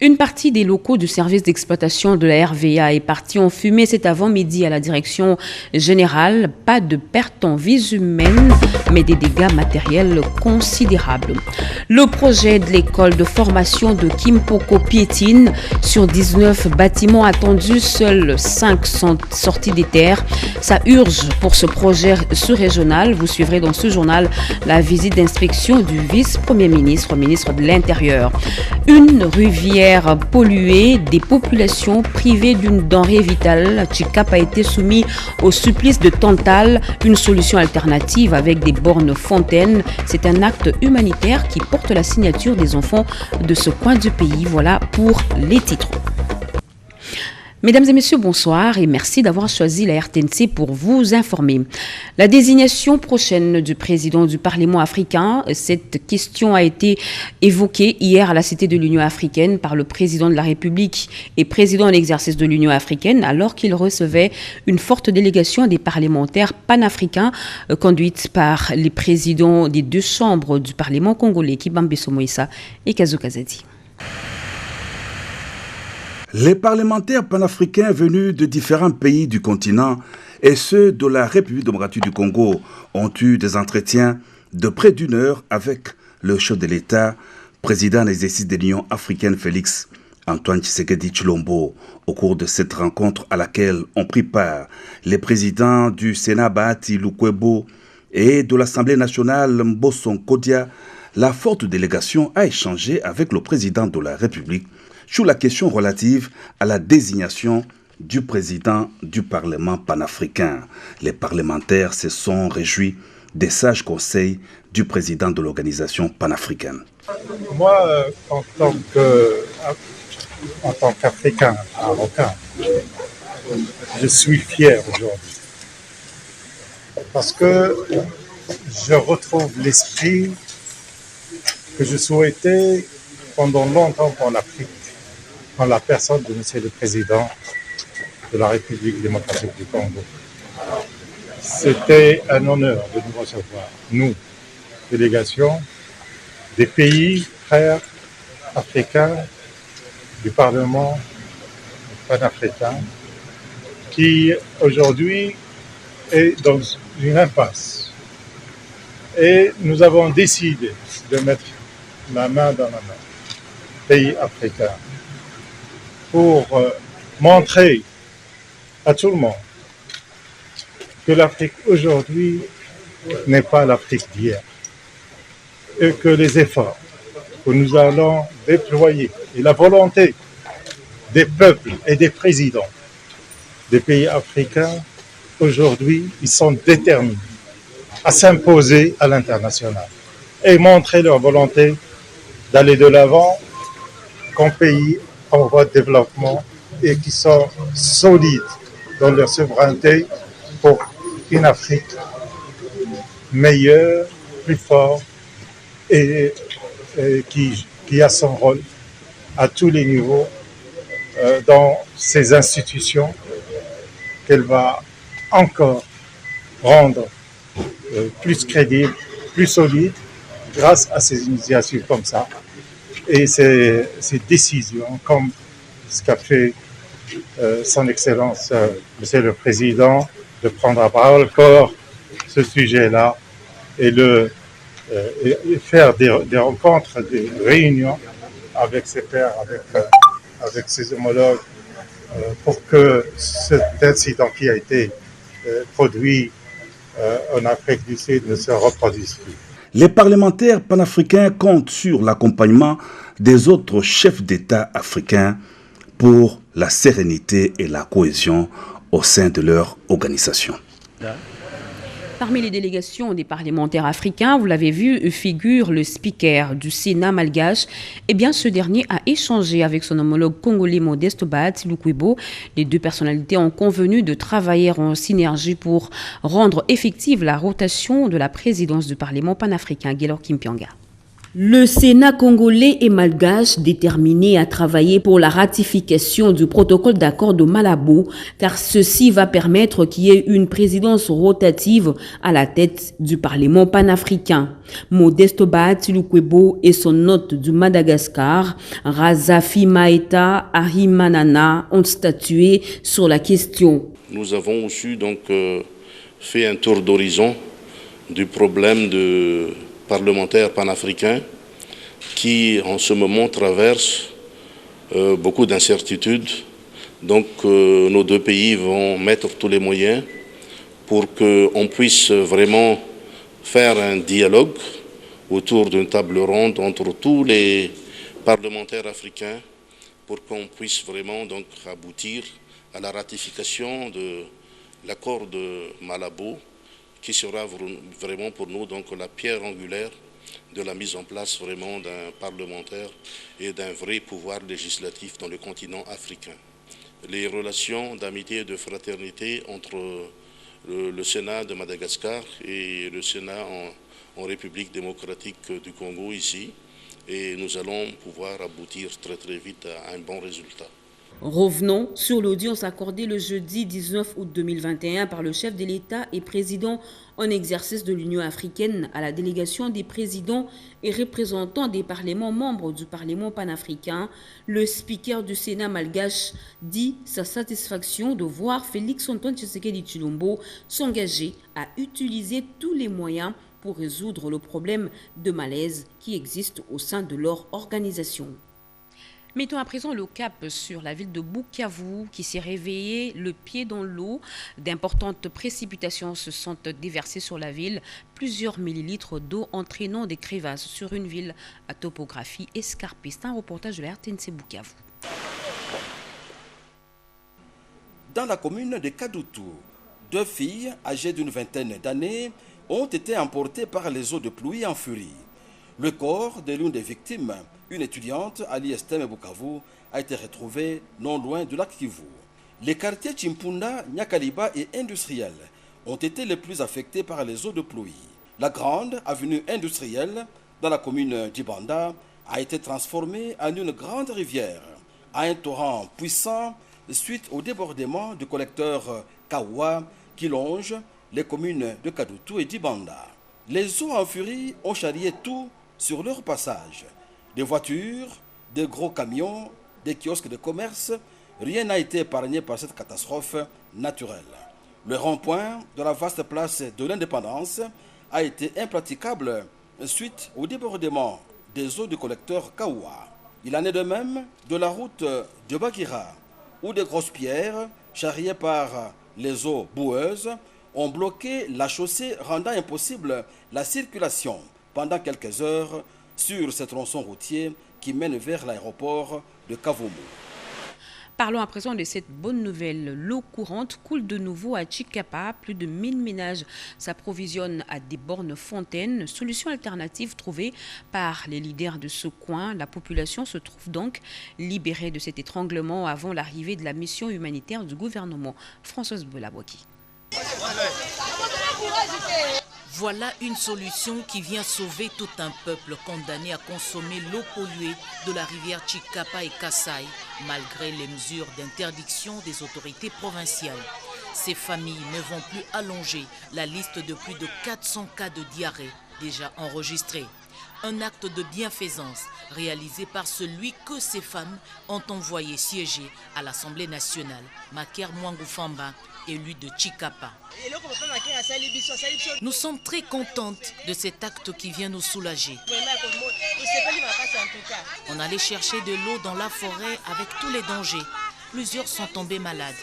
Une partie des locaux du service d'exploitation de la RVA est partie en fumée cet avant-midi à la direction générale. Pas de pertes en vies humaines, mais des dégâts matériels considérables. Le projet de l'école de formation de Kimpoko piétine. Sur 19 bâtiments attendus, seuls 5 sont sortis des terres. Ça urge pour ce projet sous-régional. Vous suivrez dans ce journal la visite d'inspection du vice-premier ministre, ministre de l'Intérieur. Une rivière polluée, des populations privées d'une denrée vitale. Tchikap a été soumis au supplice de Tantale, une solution alternative avec des bornes fontaines. C'est un acte humanitaire qui porte la signature des enfants de ce coin du pays. Voilà pour les titres. Mesdames et messieurs, bonsoir et merci d'avoir choisi la RTNC pour vous informer. La désignation prochaine du président du Parlement africain, cette question a été évoquée hier à la Cité de l'Union africaine par le président de la République et président en exercice de l'Union africaine alors qu'il recevait une forte délégation des parlementaires panafricains conduite par les présidents des deux chambres du Parlement congolais, Kibambeso Moïsa et Kazo Kazadi. Les parlementaires panafricains venus de différents pays du continent et ceux de la République démocratique du Congo ont eu des entretiens de près d'une heure avec le chef de l'État, président en exercice de l'Union africaine Félix Antoine Tshisekedi Tshilombo. Au cours de cette rencontre à laquelle ont pris part les présidents du Sénat Bahati Lukwebo et de l'Assemblée nationale Mboson Kodia, la forte délégation a échangé avec le président de la République sur la question relative à la désignation du président du Parlement panafricain. Les parlementaires se sont réjouis des sages conseils du président de l'organisation panafricaine. Moi, en tant qu'Africain, avocat, je suis fier aujourd'hui. Parce que je retrouve l'esprit que je souhaitais pendant longtemps pour l'Afrique, en la personne de Monsieur le Président de la République démocratique du Congo. C'était un honneur de nous recevoir, nous, délégation des pays frères africains du Parlement panafricain, qui aujourd'hui est dans une impasse. Et nous avons décidé de mettre la main dans la main, pays africains, pour montrer à tout le monde que l'Afrique aujourd'hui n'est pas l'Afrique d'hier et que les efforts que nous allons déployer et la volonté des peuples et des présidents des pays africains, aujourd'hui, ils sont déterminés à s'imposer à l'international et montrer leur volonté d'aller de l'avant comme pays en voie de développement et qui sont solides dans leur souveraineté pour une Afrique meilleure, plus forte et qui a son rôle à tous les niveaux dans ces institutions qu'elle va encore rendre plus crédibles, plus solides grâce à ces initiatives comme ça. Et ces décisions, comme ce qu'a fait son Excellence, Monsieur le Président, de prendre à bras le corps ce sujet-là et faire des rencontres, des réunions avec ses pairs, avec ses homologues, pour que cet incident qui a été produit en Afrique du Sud ne se reproduise plus. Les parlementaires panafricains comptent sur l'accompagnement des autres chefs d'État africains pour la sérénité et la cohésion au sein de leur organisation. Parmi les délégations des parlementaires africains, vous l'avez vu, figure le speaker du Sénat malgache. Eh bien, ce dernier a échangé avec son homologue congolais Modeste Bahati Lukwebo. Les deux personnalités ont convenu de travailler en synergie pour rendre effective la rotation de la présidence du Parlement panafricain, Guélor Kimpianga. Le Sénat congolais et malgache déterminé à travailler pour la ratification du protocole d'accord de Malabo, car ceci va permettre qu'il y ait une présidence rotative à la tête du Parlement panafricain. Modeste Bahati Lukwebo et son hôte du Madagascar, Razafi Maeta Ahimanana, ont statué sur la question. Nous avons aussi fait un tour d'horizon du problème de parlementaires panafricains qui en ce moment traversent beaucoup d'incertitudes. Donc nos deux pays vont mettre tous les moyens pour qu'on puisse vraiment faire un dialogue autour d'une table ronde entre tous les parlementaires africains pour qu'on puisse vraiment aboutir à la ratification de l'accord de Malabo, qui sera vraiment pour nous la pierre angulaire de la mise en place vraiment d'un parlementaire et d'un vrai pouvoir législatif dans le continent africain. Les relations d'amitié et de fraternité entre le Sénat de Madagascar et le Sénat en République démocratique du Congo ici, et nous allons pouvoir aboutir très très vite à un bon résultat. Revenons sur l'audience accordée le jeudi 19 août 2021 par le chef de l'État et président en exercice de l'Union africaine à la délégation des présidents et représentants des parlements membres du Parlement panafricain. Le speaker du Sénat malgache dit sa satisfaction de voir Félix-Antoine Tshisekedi Tshilombo s'engager à utiliser tous les moyens pour résoudre le problème de malaise qui existe au sein de leur organisation. Mettons à présent le cap sur la ville de Bukavu qui s'est réveillée le pied dans l'eau. D'importantes précipitations se sont déversées sur la ville. Plusieurs millilitres d'eau entraînant des crevasses sur une ville à topographie escarpée. C'est un reportage de la RTNC Bukavu. Dans la commune de Kadutu, 2 filles âgées d'une vingtaine d'années ont été emportées par les eaux de pluie en furie. Le corps de l'une des victimes, une étudiante à l'ISTM Bukavu, a été retrouvé non loin du lac Kivu. Les quartiers Chimpunda, Nyakaliba et Industriel ont été les plus affectés par les eaux de pluie. La grande avenue industrielle dans la commune d'Ibanda a été transformée en une grande rivière, à un torrent puissant suite au débordement du collecteur Kawa qui longe les communes de Kadutu et d'Ibanda. Les eaux en furie ont charrié tout sur leur passage. Des voitures, des gros camions, des kiosques de commerce, rien n'a été épargné par cette catastrophe naturelle. Le rond-point de la vaste place de l'Indépendance a été impraticable suite au débordement des eaux du collecteur Kawa. Il en est de même de la route de Bagira, où des grosses pierres, charriées par les eaux boueuses, ont bloqué la chaussée, rendant impossible la circulation pendant quelques heures sur ce tronçon routier qui mène vers l'aéroport de Kavumu. Parlons à présent de cette bonne nouvelle. L'eau courante coule de nouveau à Chikapa. Plus de 1000 ménages s'approvisionnent à des bornes fontaines. Solution alternative trouvée par les leaders de ce coin. La population se trouve donc libérée de cet étranglement avant l'arrivée de la mission humanitaire du gouvernement. Françoise Belabouaki. Voilà une solution qui vient sauver tout un peuple condamné à consommer l'eau polluée de la rivière Chikapa et Kassai, malgré les mesures d'interdiction des autorités provinciales. Ces familles ne vont plus allonger la liste de plus de 400 cas de diarrhée déjà enregistrés. Un acte de bienfaisance réalisé par celui que ces femmes ont envoyé siéger à l'Assemblée nationale, Maker Mwangufamba, élu de Chikapa. Nous sommes très contentes de cet acte qui vient nous soulager. On allait chercher de l'eau dans la forêt avec tous les dangers. Plusieurs sont tombés malades.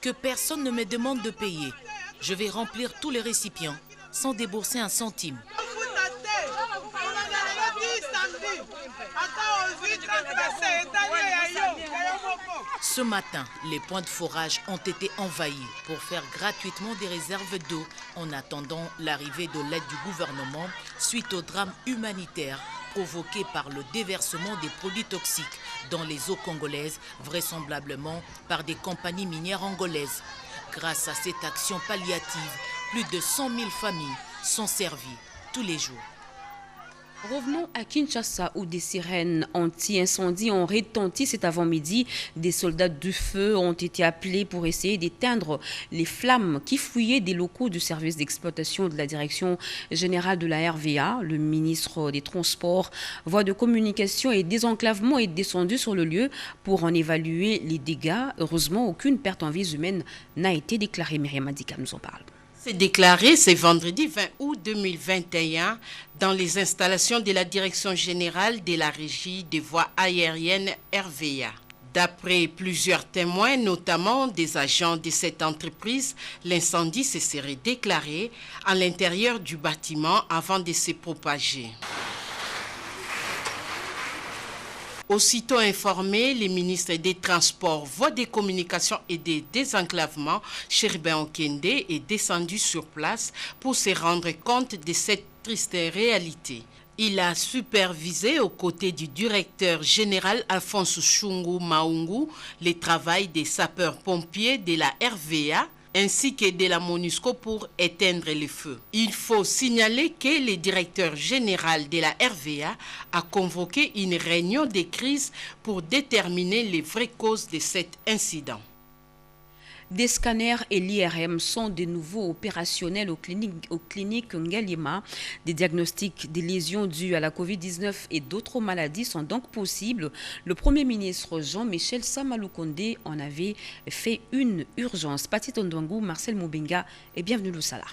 Que personne ne me demande de payer. Je vais remplir tous les récipients sans débourser un centime. Ce matin, les points de forage ont été envahis pour faire gratuitement des réserves d'eau en attendant l'arrivée de l'aide du gouvernement suite au drame humanitaire provoquée par le déversement des produits toxiques dans les eaux congolaises, vraisemblablement par des compagnies minières angolaises. Grâce à cette action palliative, plus de 100 000 familles sont servies tous les jours. Revenons à Kinshasa où des sirènes anti-incendie ont retenti cet avant-midi. Des soldats du feu ont été appelés pour essayer d'éteindre les flammes qui fouillaient des locaux du service d'exploitation de la direction générale de la RVA. Le ministre des Transports, Voies de communication et désenclavement est descendu sur le lieu pour en évaluer les dégâts. Heureusement, aucune perte en vies humaines n'a été déclarée. Myriam Adika nous en parle. C'est déclaré ce vendredi 20 août 2021 dans les installations de la Direction générale de la Régie des voies aériennes RVA. D'après plusieurs témoins, notamment des agents de cette entreprise, l'incendie se serait déclaré à l'intérieur du bâtiment avant de se propager. Aussitôt informé, le ministre des Transports, Voies des communications et des désenclavements, Cherubin Okende, est descendu sur place pour se rendre compte de cette triste réalité. Il a supervisé aux côtés du directeur général Alphonse Chungu Maungu le travail des sapeurs-pompiers de la RVA ainsi que de la MONUSCO pour éteindre les feux. Il faut signaler que le directeur général de la RVA a convoqué une réunion de crise pour déterminer les vraies causes de cet incident. Des scanners et l'IRM sont de nouveau opérationnels aux cliniques Ngaliema. Des diagnostics des lésions dues à la Covid-19 et d'autres maladies sont donc possibles. Le Premier ministre Jean-Michel Samaloukonde en avait fait une urgence. Pati Tondouangou, Marcel Moubenga et bienvenue au Salah.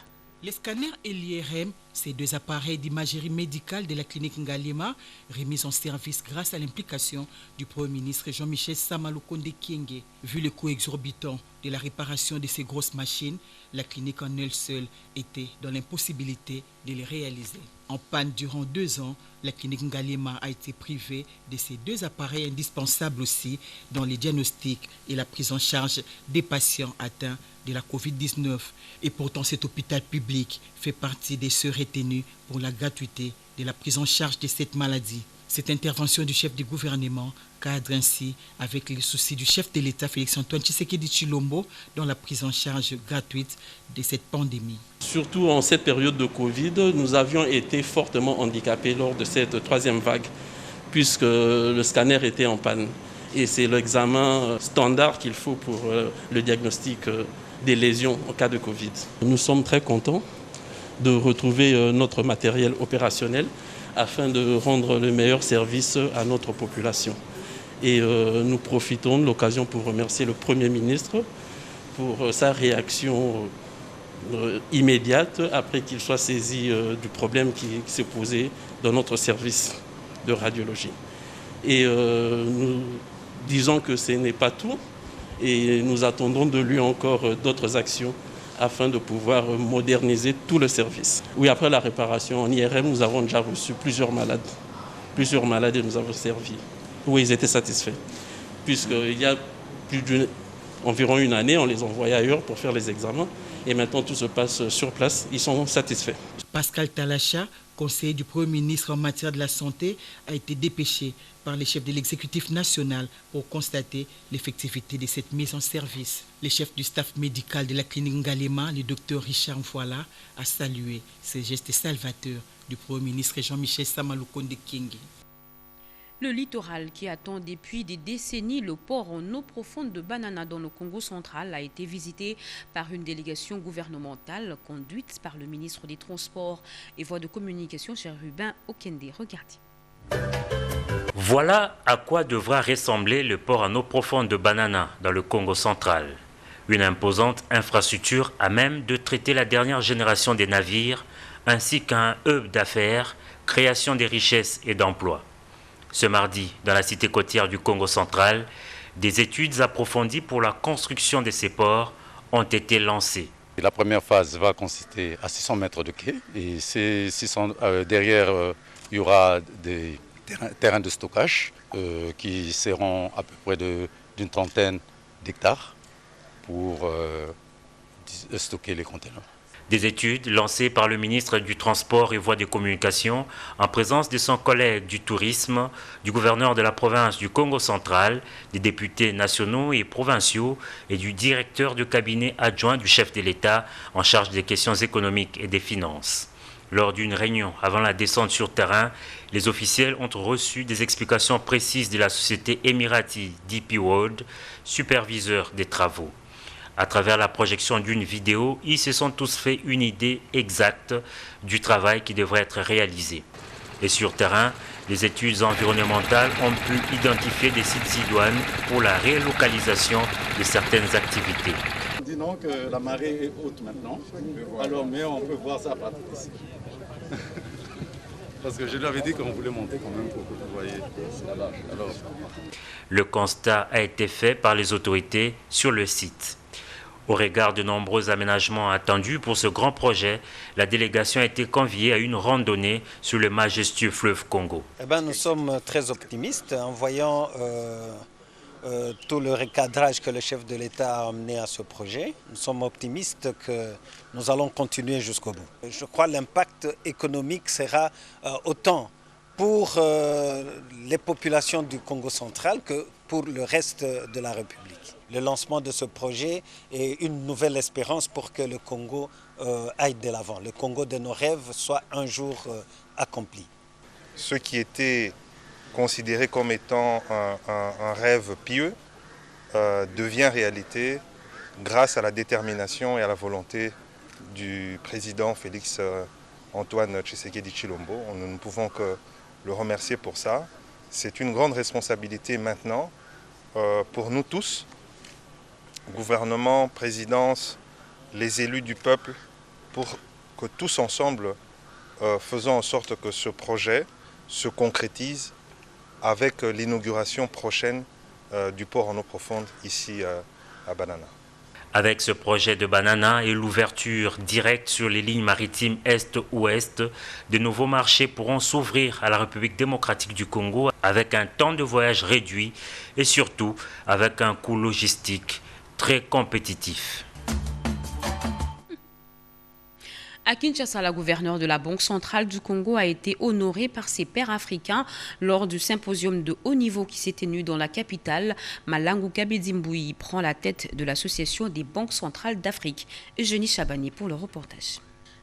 Les scanners et l'IRM, ces deux appareils d'imagerie médicale de la clinique Ngaliema, remis en service grâce à l'implication du Premier ministre Jean-Michel Samaloukonde Kyenge. Vu le coût exorbitant de la réparation de ces grosses machines, la clinique en elle seule était dans l'impossibilité de les réaliser. En panne durant 2 ans, la clinique Ngaliema a été privée de ces deux appareils indispensables aussi dans les diagnostics et la prise en charge des patients atteints de la Covid-19. Et pourtant, cet hôpital public fait partie des ceux retenus pour la gratuité de la prise en charge de cette maladie. Cette intervention du chef du gouvernement cadre ainsi avec les soucis du chef de l'État Félix-Antoine Tshisekedi Tshilombo dans la prise en charge gratuite de cette pandémie. Surtout en cette période de Covid, nous avions été fortement handicapés lors de cette 3e vague puisque le scanner était en panne. Et c'est l'examen standard qu'il faut pour le diagnostic des lésions en cas de Covid. Nous sommes très contents de retrouver notre matériel opérationnel afin de rendre le meilleur service à notre population. Et nous profitons de l'occasion pour remercier le Premier ministre pour sa réaction immédiate après qu'il soit saisi du problème qui s'est posé dans notre service de radiologie. Et nous disons que ce n'est pas tout et nous attendons de lui encore d'autres actions afin de pouvoir moderniser tout le service. Oui, après la réparation en IRM, nous avons déjà reçu plusieurs malades. Plusieurs malades et nous avons servi. Oui, ils étaient satisfaits. Puisqu'il y a environ 1 année, on les envoyait ailleurs pour faire les examens. Et maintenant, tout se passe sur place. Ils sont satisfaits. Pascal Talacha, conseiller du Premier ministre en matière de la santé, a été dépêché par les chefs de l'exécutif national pour constater l'effectivité de cette mise en service. Le chef du staff médical de la clinique Ngaliema, le docteur Richard Mfouala, a salué ces gestes salvateurs du Premier ministre Jean-Michel Samaloukonde Kyenge. Le littoral qui attend depuis des décennies le port en eau profonde de Banana dans le Congo central a été visité par une délégation gouvernementale conduite par le ministre des Transports et Voies de communication, Cherubin Okende. Regardez. Voilà à quoi devra ressembler le port en eau profonde de Banana dans le Congo central. Une imposante infrastructure à même de traiter la dernière génération des navires ainsi qu'un hub d'affaires, création des richesses et d'emplois. Ce mardi, dans la cité côtière du Congo central, des études approfondies pour la construction de ces ports ont été lancées. La première phase va consister à 600 mètres de quai et derrière, il y aura des terrains de stockage qui seront à peu près d'une trentaine d'hectares pour stocker les conteneurs. Des études lancées par le ministre du Transport et Voies des Communications en présence de son collègue du Tourisme, du gouverneur de la province du Congo central, des députés nationaux et provinciaux et du directeur de cabinet adjoint du chef de l'État en charge des questions économiques et des finances. Lors d'une réunion avant la descente sur terrain, les officiels ont reçu des explications précises de la société émirati DP World, superviseur des travaux. À travers la projection d'une vidéo, ils se sont tous fait une idée exacte du travail qui devrait être réalisé. Et sur terrain, les études environnementales ont pu identifier des sites idoines pour la relocalisation de certaines activités. Disons que la marée est haute maintenant, alors mais on peut voir ça à partir d'ici. Parce que je lui avais dit qu'on voulait monter quand même pour que vous voyez. Alors... Le constat a été fait par les autorités sur le site. Au regard de nombreux aménagements attendus pour ce grand projet, la délégation a été conviée à une randonnée sur le majestueux fleuve Congo. Nous sommes très optimistes en voyant tout le recadrage que le chef de l'État a amené à ce projet. Nous sommes optimistes que nous allons continuer jusqu'au bout. Je crois que l'impact économique sera autant pour les populations du Congo central que pour le reste de la République. Le lancement de ce projet est une nouvelle espérance pour que le Congo aille de l'avant. Le Congo de nos rêves soit un jour accompli. Ce qui était considéré comme étant un rêve pieux devient réalité grâce à la détermination et à la volonté du président Félix Antoine Tshisekedi Tshilombo. Nous ne pouvons que le remercier pour ça. C'est une grande responsabilité maintenant pour nous tous, gouvernement, présidence, les élus du peuple, pour que tous ensemble faisons en sorte que ce projet se concrétise avec l'inauguration prochaine du port en eau profonde ici à Banana. Avec ce projet de Banana et l'ouverture directe sur les lignes maritimes Est-Ouest, de nouveaux marchés pourront s'ouvrir à la République démocratique du Congo avec un temps de voyage réduit et surtout avec un coût logistique très compétitif. À Kinshasa, la gouverneure de la Banque centrale du Congo a été honorée par ses pairs africains lors du symposium de haut niveau qui s'est tenu dans la capitale. Malangu Kabedimbouyi prend la tête de l'Association des banques centrales d'Afrique. Eugénie Chabani pour le reportage.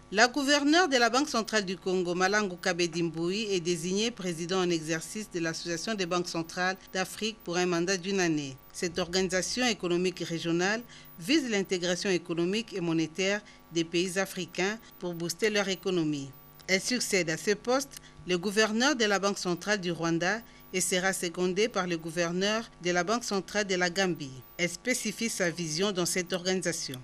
La gouverneure de la Banque centrale du Congo, Malangu Kabedimbouyi, est désignée président en exercice de l'Association des banques centrales d'Afrique pour un mandat d'une année. Cette organisation économique régionale vise l'intégration économique et monétaire des pays africains pour booster leur économie. Elle succède à ce poste le gouverneur de la Banque centrale du Rwanda et sera secondée par le gouverneur de la Banque centrale de la Gambie. Elle spécifie sa vision dans cette organisation.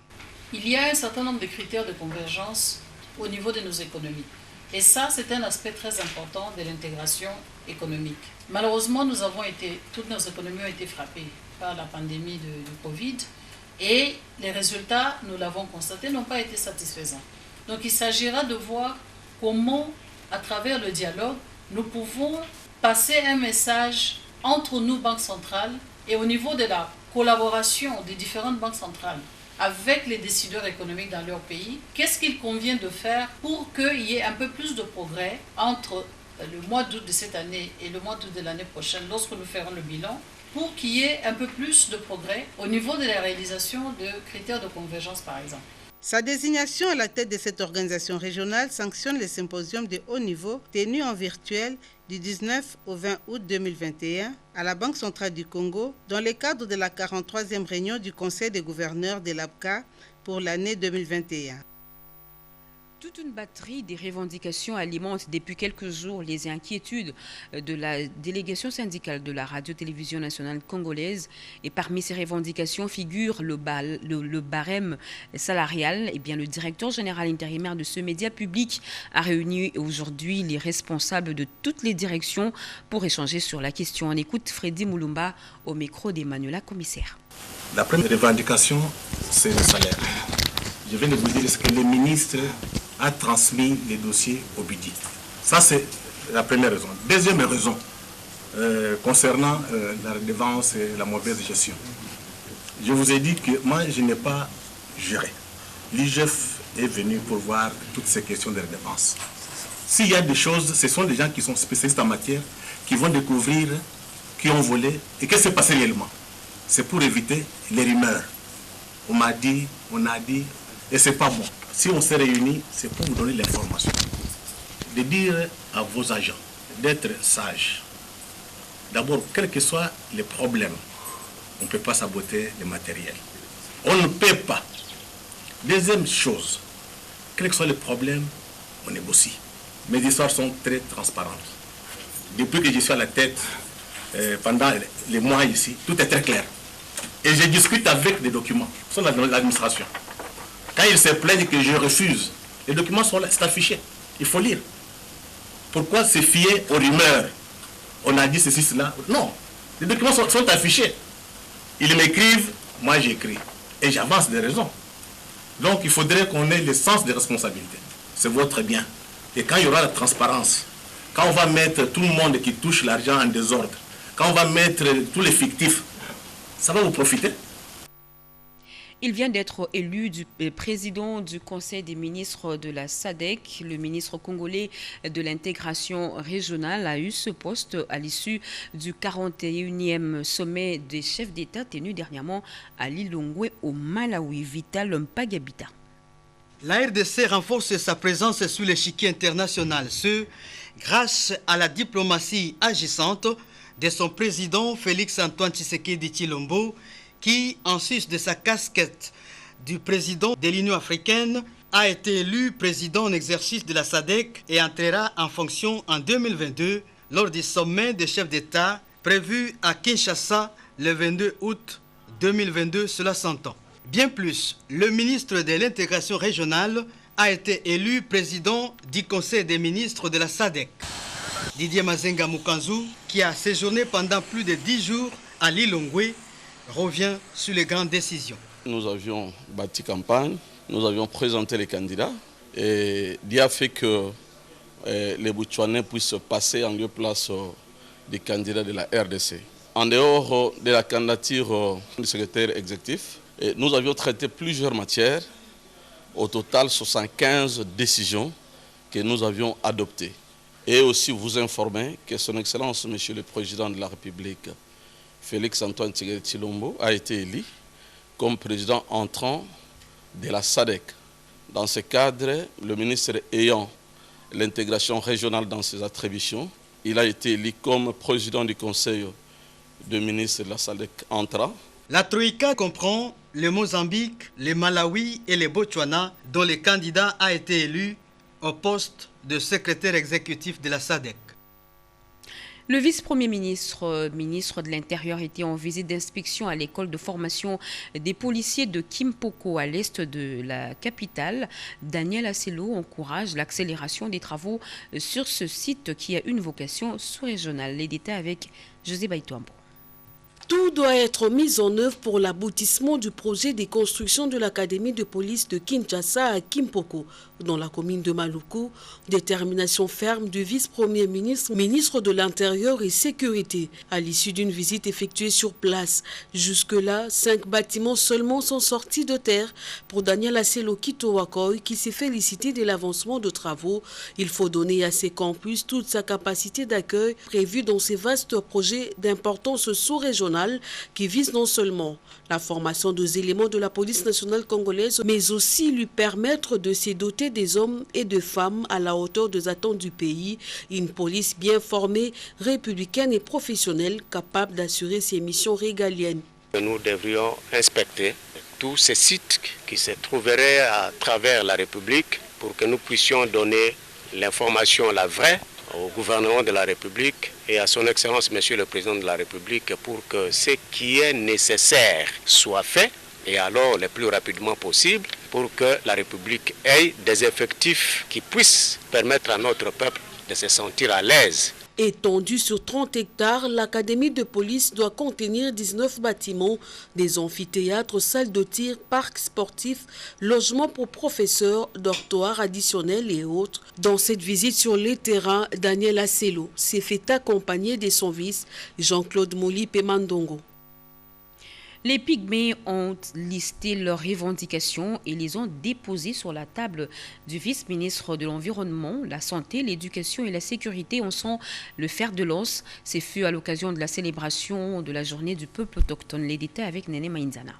Il y a un certain nombre de critères de convergence au niveau de nos économies. Et ça, c'est un aspect très important de l'intégration économique. Malheureusement, toutes nos économies ont été frappées par la pandémie du Covid et les résultats, nous l'avons constaté, n'ont pas été satisfaisants. Donc il s'agira de voir comment, à travers le dialogue, nous pouvons passer un message entre nous, banques centrales, et au niveau de la collaboration des différentes banques centrales avec les décideurs économiques dans leur pays, qu'est-ce qu'il convient de faire pour qu'il y ait un peu plus de progrès entre le mois d'août de cette année et le mois d'août de l'année prochaine, lorsque nous ferons le bilan, pour qu'il y ait un peu plus de progrès au niveau de la réalisation de critères de convergence, par exemple. Sa désignation à la tête de cette organisation régionale sanctionne les symposiums de haut niveau tenus en virtuel du 19 au 20 août 2021 à la Banque centrale du Congo dans le cadre de la 43e réunion du Conseil des gouverneurs de l'ABCA pour l'année 2021. Toute une batterie des revendications alimente depuis quelques jours les inquiétudes de la délégation syndicale de la radio-télévision nationale congolaise. Et parmi ces revendications figure le barème salarial. Et bien, le directeur général intérimaire de ce média public a réuni aujourd'hui les responsables de toutes les directions pour échanger sur la question. On écoute Freddy Moulumba au micro d'Emmanuela Commissaire. La première revendication, c'est le salaire. Je viens de vous dire ce que le ministre a transmis les dossiers au BIDI. Ça, c'est la première raison. Deuxième raison, concernant la redevance et la mauvaise gestion. Je vous ai dit que moi, je n'ai pas géré. L'IGF est venu pour voir toutes ces questions de dépenses. S'il y a des choses, ce sont des gens qui sont spécialistes en matière, qui vont découvrir qui ont volé et qu'est-ce qui s'est passé réellement. C'est pour éviter les rumeurs. On m'a dit, on a dit, et c'est pas bon. Si on s'est réunis, c'est pour vous donner l'information. De dire à vos agents d'être sages. D'abord, quels que soient les problèmes, on ne peut pas saboter le matériel. On ne peut pas. Deuxième chose, quels que soient les problèmes, on négocie. Mes histoires sont très transparentes. Depuis que je suis à la tête, pendant les mois ici, tout est très clair. Et je discute avec des documents, ce sont l'administration. Quand ils se plaignent que je refuse, les documents sont là, c'est affiché. Il faut lire. Pourquoi se fier aux rumeurs? On a dit ceci, cela. Non, les documents sont affichés. Ils m'écrivent, moi j'écris. Et j'avance des raisons. Donc il faudrait qu'on ait le sens des responsabilités. C'est votre bien. Et quand il y aura la transparence, quand on va mettre tout le monde qui touche l'argent en désordre, quand on va mettre tous les fictifs, ça va vous profiter. Il vient d'être élu président du Conseil des ministres de la SADC. Le ministre congolais de l'intégration régionale a eu ce poste à l'issue du 41e sommet des chefs d'État tenu dernièrement à Lilongwe au Malawi. Vital Mpagabita. La RDC renforce sa présence sur l'échiquier international, grâce à la diplomatie agissante de son président Félix-Antoine Tshisekedi Tshilombo, qui, en sus de sa casquette du président de l'Union africaine, a été élu président en exercice de la SADC et entrera en fonction en 2022 lors du sommet des chefs d'État prévu à Kinshasa le 22 août 2022, cela s'entend. Bien plus, le ministre de l'intégration régionale a été élu président du Conseil des ministres de la SADC. Didier Mazenga Mukanzu, qui a séjourné pendant plus de 10 jours à Lilongwe, revient sur les grandes décisions. Nous avions bâti campagne, nous avions présenté les candidats et Dieu a fait que les Botswanais puissent passer en lieu place des candidats de la RDC. En dehors de la candidature du secrétaire exécutif, nous avions traité plusieurs matières, au total 75 décisions que nous avions adoptées. Et aussi vous informer que son Excellence, Monsieur le Président de la République, Félix-Antoine Tshisekedi Tshilombo, a été élu comme président entrant de la SADC. Dans ce cadre, le ministre ayant l'intégration régionale dans ses attributions, il a été élu comme président du Conseil des ministres de la SADC entrant. La Troïka comprend le Mozambique, le Malawi et le Botswana, dont le candidat a été élu au poste de secrétaire exécutif de la SADC. Le vice-premier ministre, ministre de l'Intérieur, était en visite d'inspection à l'école de formation des policiers de Kimpoko, à l'est de la capitale. Daniel Asselo encourage l'accélération des travaux sur ce site qui a une vocation sous-régionale. Les détails avec José Baïtouambo. Tout doit être mis en œuvre pour l'aboutissement du projet de construction de l'académie de police de Kinshasa à Kimpoko, dans la commune de Maluku. Détermination ferme du vice-premier ministre, ministre de l'Intérieur et Sécurité, à l'issue d'une visite effectuée sur place. Jusque-là, 5 bâtiments seulement sont sortis de terre. Pour Daniel Asselo Kitowakoy, qui s'est félicité de l'avancement de travaux, il faut donner à ces campus toute sa capacité d'accueil prévue dans ces vastes projets d'importance sous-régionale qui vise non seulement la formation des éléments de la police nationale congolaise, mais aussi lui permettre de se doter des hommes et des femmes à la hauteur des attentes du pays, une police bien formée, républicaine et professionnelle, capable d'assurer ses missions régaliennes. Nous devrions inspecter tous ces sites qui se trouveraient à travers la République pour que nous puissions donner l'information, la vraie, au gouvernement de la République et à son Excellence, Monsieur le Président de la République, pour que ce qui est nécessaire soit fait, et alors le plus rapidement possible, pour que la République ait des effectifs qui puissent permettre à notre peuple de se sentir à l'aise. Étendue sur 30 hectares, l'académie de police doit contenir 19 bâtiments, des amphithéâtres, salles de tir, parcs sportifs, logements pour professeurs, dortoirs additionnels et autres. Dans cette visite sur les terrains, Daniel Asselo s'est fait accompagner de son vice, Jean-Claude Mouli Pemandongo. Les Pygmées ont listé leurs revendications et les ont déposées sur la table du vice-ministre de l'Environnement, la Santé, l'Éducation et la Sécurité. En sont le fer de lance. Ce fut à l'occasion de la célébration de la journée du peuple autochtone. Les détails avec Néné Mainzana.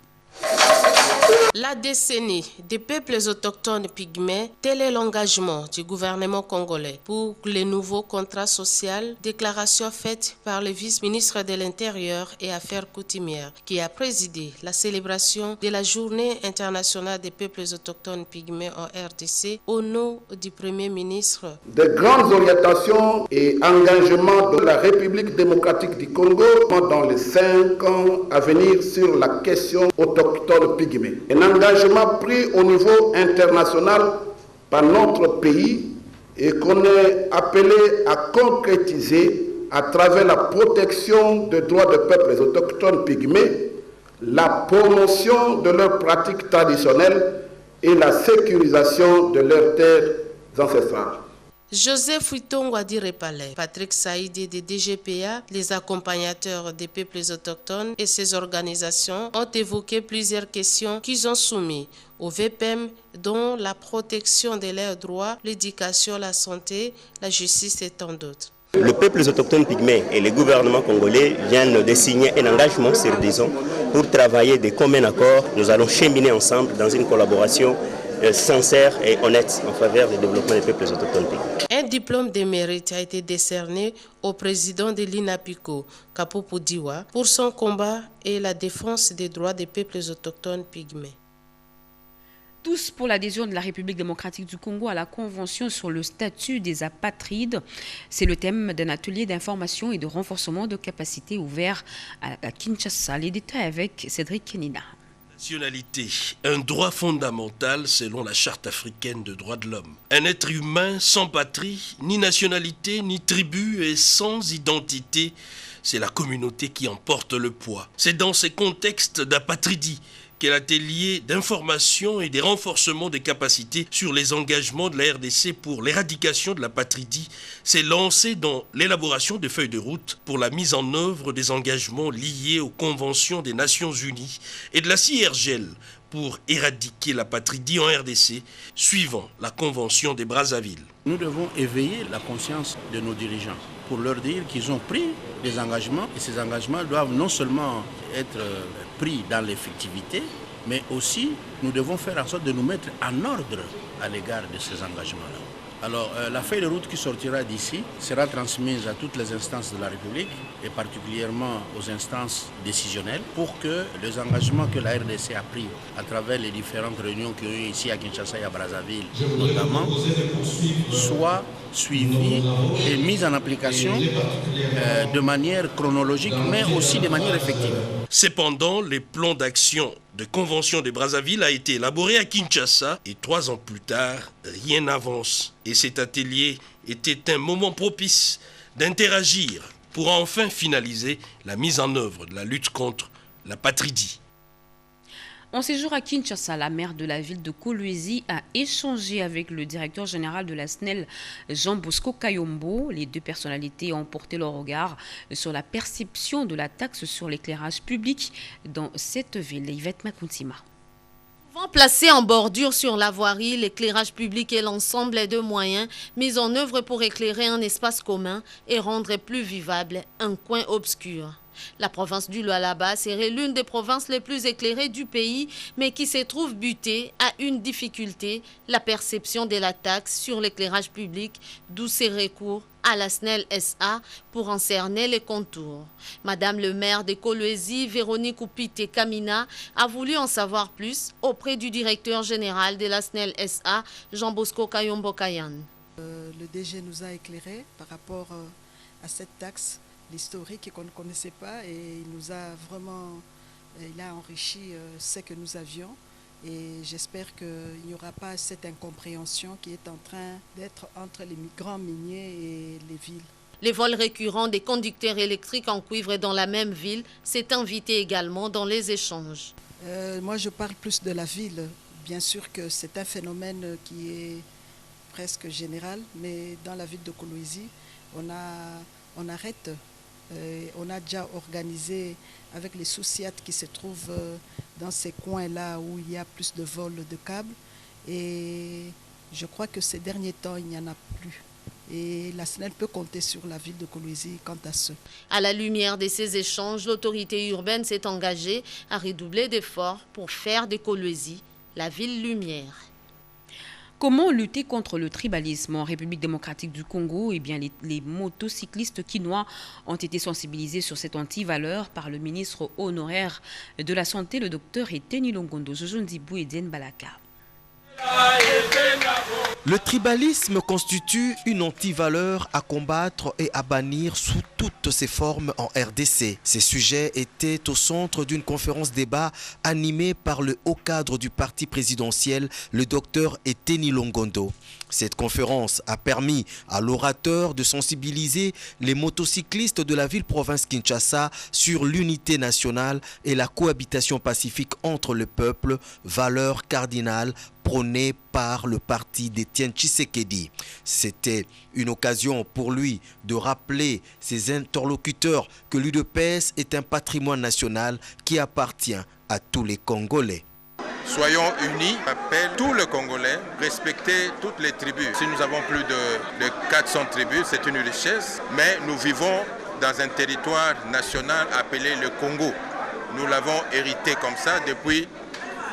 La décennie des peuples autochtones pygmées, tel est l'engagement du gouvernement congolais pour les nouveaux contrats sociaux, déclaration faite par le vice-ministre de l'Intérieur et Affaires coutumières qui a présidé la célébration de la journée internationale des peuples autochtones pygmées en RDC au nom du Premier ministre. De grandes orientations et engagements de la République démocratique du Congo pendant les 5 ans à venir sur la question autochtone pygmée. Un engagement pris au niveau international par notre pays et qu'on est appelé à concrétiser à travers la protection des droits des peuples autochtones pygmées, la promotion de leurs pratiques traditionnelles et la sécurisation de leurs terres ancestrales. Joseph Huitongwa Direpale, Patrick Saïdi de DGPA, les accompagnateurs des peuples autochtones et ses organisations ont évoqué plusieurs questions qu'ils ont soumises au VPM, dont la protection de leurs droits, l'éducation, la santé, la justice et tant d'autres. Le peuple autochtone pygmée et le gouvernement congolais viennent de signer un engagement sur 10 ans pour travailler de commun accord. Nous allons cheminer ensemble dans une collaboration sincère et honnête en faveur du développement des peuples autochtones pygmées. Un diplôme de mérite a été décerné au président de l'INAPICO, Kapopo Diwa, pour son combat et la défense des droits des peuples autochtones pygmées. Tous pour l'adhésion de la République démocratique du Congo à la Convention sur le statut des apatrides. C'est le thème d'un atelier d'information et de renforcement de capacités ouvert à Kinshasa. Les détails avec Cédric Kenina. Nationalité, un droit fondamental selon la Charte africaine de droits de l'homme. Un être humain sans patrie, ni nationalité, ni tribu et sans identité, c'est la communauté qui en porte le poids. C'est dans ces contextes d'apatridie qu'est l'atelier d'information et des renforcements des capacités sur les engagements de la RDC pour l'éradication de l'apatridie s'est lancé dans l'élaboration de feuilles de route pour la mise en œuvre des engagements liés aux conventions des Nations Unies et de la CIRGL pour éradiquer l'apatridie en RDC, suivant la convention des Brazzaville. Nous devons éveiller la conscience de nos dirigeants pour leur dire qu'ils ont pris des engagements et ces engagements doivent non seulement être pris dans l'effectivité, mais aussi nous devons faire en sorte de nous mettre en ordre à l'égard de ces engagements-là. Alors, la feuille de route qui sortira d'ici sera transmise à toutes les instances de la République et particulièrement aux instances décisionnelles pour que les engagements que la RDC a pris à travers les différentes réunions qu'il y a eu ici à Kinshasa et à Brazzaville notamment soient suivis et mis en application de manière chronologique mais aussi de manière effective. Cependant, le plan d'action de convention de Brazzaville a été élaboré à Kinshasa et 3 ans plus tard, rien n'avance. Et cet atelier était un moment propice d'interagir pour enfin finaliser la mise en œuvre de la lutte contre l'apatridie. En séjour à Kinshasa, la maire de la ville de Kolwezi a échangé avec le directeur général de la SNEL, Jean Bosco Kayombo. Les deux personnalités ont porté leur regard sur la perception de la taxe sur l'éclairage public dans cette ville. Yvette Makuntima. Souvent placé en bordure sur la voirie, l'éclairage public est l'ensemble de moyens mis en œuvre pour éclairer un espace commun et rendre plus vivable un coin obscur. La province du Lualaba serait l'une des provinces les plus éclairées du pays, mais qui se trouve butée à une difficulté, la perception de la taxe sur l'éclairage public, d'où ses recours à la SNEL SA pour en cerner les contours. Madame le maire de Kolwezi, Véronique Oupite Kamina, a voulu en savoir plus auprès du directeur général de la SNEL SA, Jean Bosco Kayombo Kayan. Le DG nous a éclairé par rapport à cette taxe, l'historique qu'on ne connaissait pas, et il nous a vraiment, il a enrichi ce que nous avions, et j'espère qu'il n'y aura pas cette incompréhension qui est en train d'être entre les grands miniers et les villes. Les vols récurrents des conducteurs électriques en cuivre dans la même ville s'est invité également dans les échanges. Moi je parle plus de la ville, bien sûr que c'est un phénomène qui est presque général, mais dans la ville de Kolwezi, on arrête On a déjà organisé avec les sous-siates qui se trouvent dans ces coins-là où il y a plus de vols de câbles. Et je crois que ces derniers temps, il n'y en a plus. Et la SNEL peut compter sur la ville de Kolwezi quant à ce. À la lumière de ces échanges, l'autorité urbaine s'est engagée à redoubler d'efforts pour faire de Kolwezi la ville lumière. Comment lutter contre le tribalisme en République démocratique du Congo? Eh bien, les motocyclistes quinois ont été sensibilisés sur cette anti-valeur par le ministre honoraire de la Santé, le docteur Eteni Longondo, Jojo Ndibou et Dien Balaka. Le tribalisme constitue une antivaleur à combattre et à bannir sous toutes ses formes en RDC. Ces sujets étaient au centre d'une conférence débat animée par le haut cadre du parti présidentiel, le docteur Eteni Longondo. Cette conférence a permis à l'orateur de sensibiliser les motocyclistes de la ville-province Kinshasa sur l'unité nationale et la cohabitation pacifique entre le peuple, valeur cardinale prônée par le parti d'Étienne Tshisekedi. C'était une occasion pour lui de rappeler ses interlocuteurs que l'UDPS est un patrimoine national qui appartient à tous les Congolais. Soyons unis, appelle tous les Congolais, respecter toutes les tribus. Si nous avons plus de 400 tribus, c'est une richesse, mais nous vivons dans un territoire national appelé le Congo. Nous l'avons hérité comme ça depuis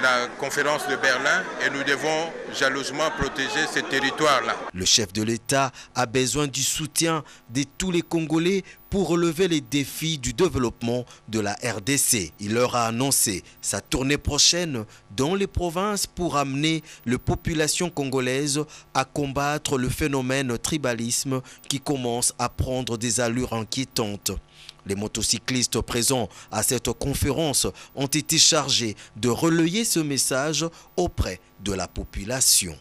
la conférence de Berlin et nous devons jalousement protéger ce territoire-là. Le chef de l'État a besoin du soutien de tous les Congolais pour relever les défis du développement de la RDC. Il leur a annoncé sa tournée prochaine dans les provinces pour amener la population congolaise à combattre le phénomène tribalisme qui commence à prendre des allures inquiétantes. Les motocyclistes présents à cette conférence ont été chargés de relayer ce message auprès de la population.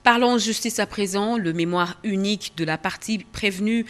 Parlons justice à présent. Le mémoire unique de la partie prévenue,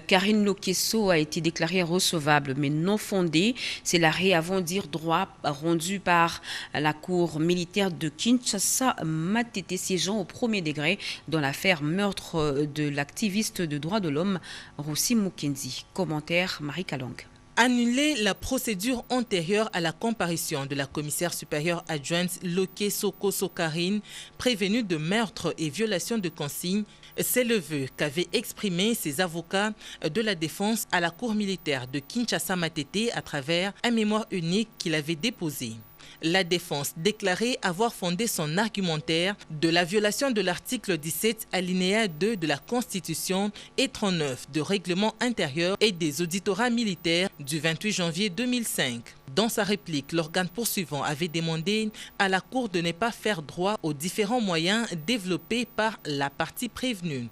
Karine Lokesso, a été déclaré recevable mais non fondé. C'est l'arrêt avant dire droit rendu par la cour militaire de Kinshasa Matete siégeant au premier degré dans l'affaire meurtre de l'activiste de droits de l'homme Rossi Mukendi. Commentaire Marie Kalong. Annuler la procédure antérieure à la comparution de la commissaire supérieure adjointe Lokesso Kosso Karine, prévenue de meurtre et violation de consignes, c'est le vœu qu'avaient exprimé ses avocats de la défense à la cour militaire de Kinshasa Matete à travers un mémoire unique qu'il avait déposé. La défense déclarait avoir fondé son argumentaire de la violation de l'article 17 alinéa 2 de la Constitution et 39 de règlement intérieur et des auditorat militaires du 28 janvier 2005. Dans sa réplique, l'organe poursuivant avait demandé à la Cour de ne pas faire droit aux différents moyens développés par la partie prévenue.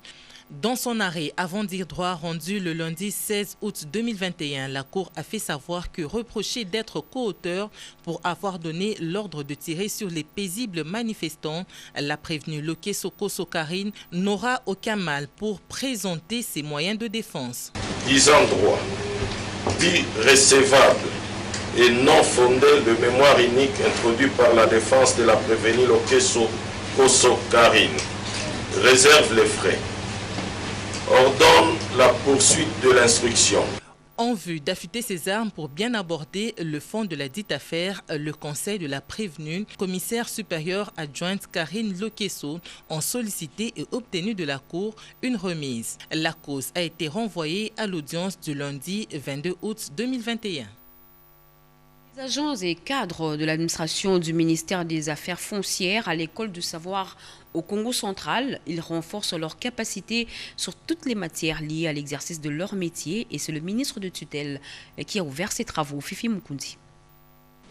Dans son arrêt avant dire droit rendu le lundi 16 août 2021, la Cour a fait savoir que reproché d'être co-auteur pour avoir donné l'ordre de tirer sur les paisibles manifestants, la prévenue Lokesso Kosso Karine n'aura aucun mal pour présenter ses moyens de défense. Disant droit, dit recevable et non fondé de mémoire unique introduit par la défense de la prévenue Lokesso Kosso Karine réserve les frais. Ordonne la poursuite de l'instruction. En vue d'affûter ses armes pour bien aborder le fond de la dite affaire, le conseil de la prévenue, commissaire supérieure adjointe Karine Lokesso, ont sollicité et obtenu de la Cour une remise. La cause a été renvoyée à l'audience du lundi 22 août 2021. Les agents et cadres de l'administration du ministère des Affaires foncières à l'école du savoir au Congo central, ils renforcent leurs capacités sur toutes les matières liées à l'exercice de leur métier et c'est le ministre de tutelle qui a ouvert ses travaux, Fifi Mukundi.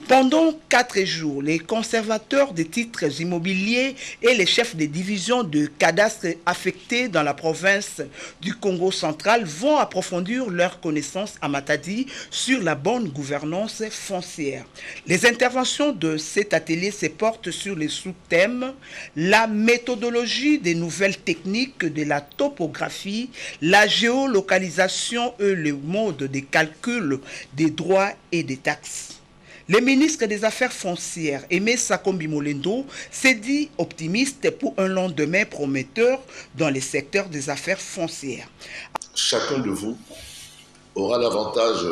Pendant 4 jours, les conservateurs des titres immobiliers et les chefs des divisions de cadastre affectés dans la province du Congo central vont approfondir leurs connaissances à Matadi sur la bonne gouvernance foncière. Les interventions de cet atelier se portent sur les sous-thèmes la méthodologie des nouvelles techniques de la topographie, la géolocalisation et le mode de calcul des droits et des taxes. Le ministre des Affaires foncières, Aimé Sakombi Molendo, s'est dit optimiste pour un lendemain prometteur dans le secteur des affaires foncières. Chacun de vous aura l'avantage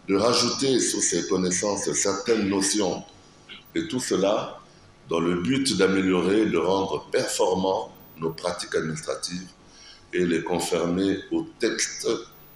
de rajouter sur ses connaissances certaines notions, et tout cela dans le but d'améliorer et de rendre performants nos pratiques administratives et les conformer aux textes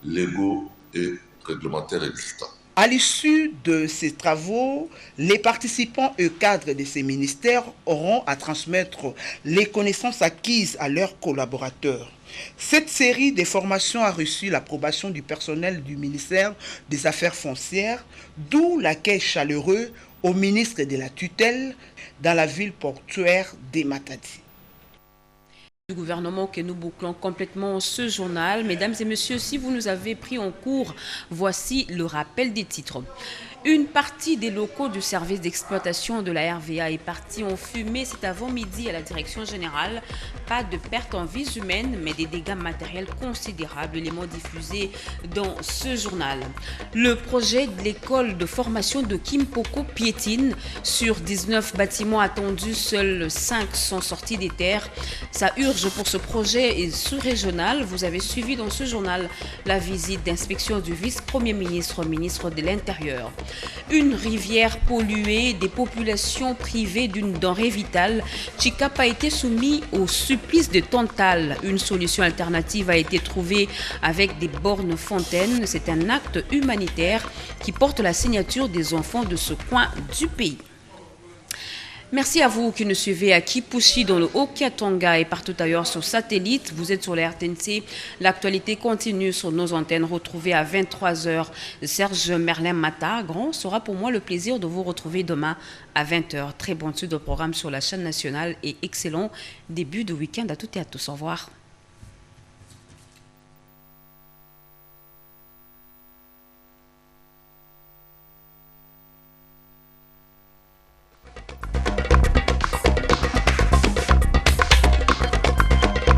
légaux et réglementaires existants. À l'issue de ces travaux, les participants et cadres de ces ministères auront à transmettre les connaissances acquises à leurs collaborateurs. Cette série de formations a reçu l'approbation du personnel du ministère des Affaires foncières, d'où l'accueil chaleureux au ministre de la tutelle dans la ville portuaire des Matadi. Du gouvernement que nous bouclons complètement ce journal. Mesdames et messieurs, si vous nous avez pris en cours, voici le rappel des titres. Une partie des locaux du service d'exploitation de la RVA est partie en fumée cet avant-midi à la direction générale. Pas de perte en vies humaines, mais des dégâts matériels considérables, éléments diffusés dans ce journal. Le projet de l'école de formation de Kimpoko piétine. Sur 19 bâtiments attendus, seuls 5 sont sortis des terres. Ça urge pour ce projet sous-régional. Vous avez suivi dans ce journal la visite d'inspection du vice-premier ministre, ministre de l'Intérieur. Une rivière polluée, des populations privées d'une denrée vitale. Chikapa a été soumis au supplice de Tantale. Une solution alternative a été trouvée avec des bornes fontaines. C'est un acte humanitaire qui porte la signature des enfants de ce coin du pays. Merci à vous qui nous suivez à Kipushi dans le Haut-Katanga et partout ailleurs sur satellite. Vous êtes sur la RTNC. L'actualité continue sur nos antennes. Retrouvez à 23h Serge Merlin Mata. Grand sera pour moi le plaisir de vous retrouver demain à 20h. Très bonne suite de programme sur la chaîne nationale et excellent début de week-end à toutes et à tous. Au revoir.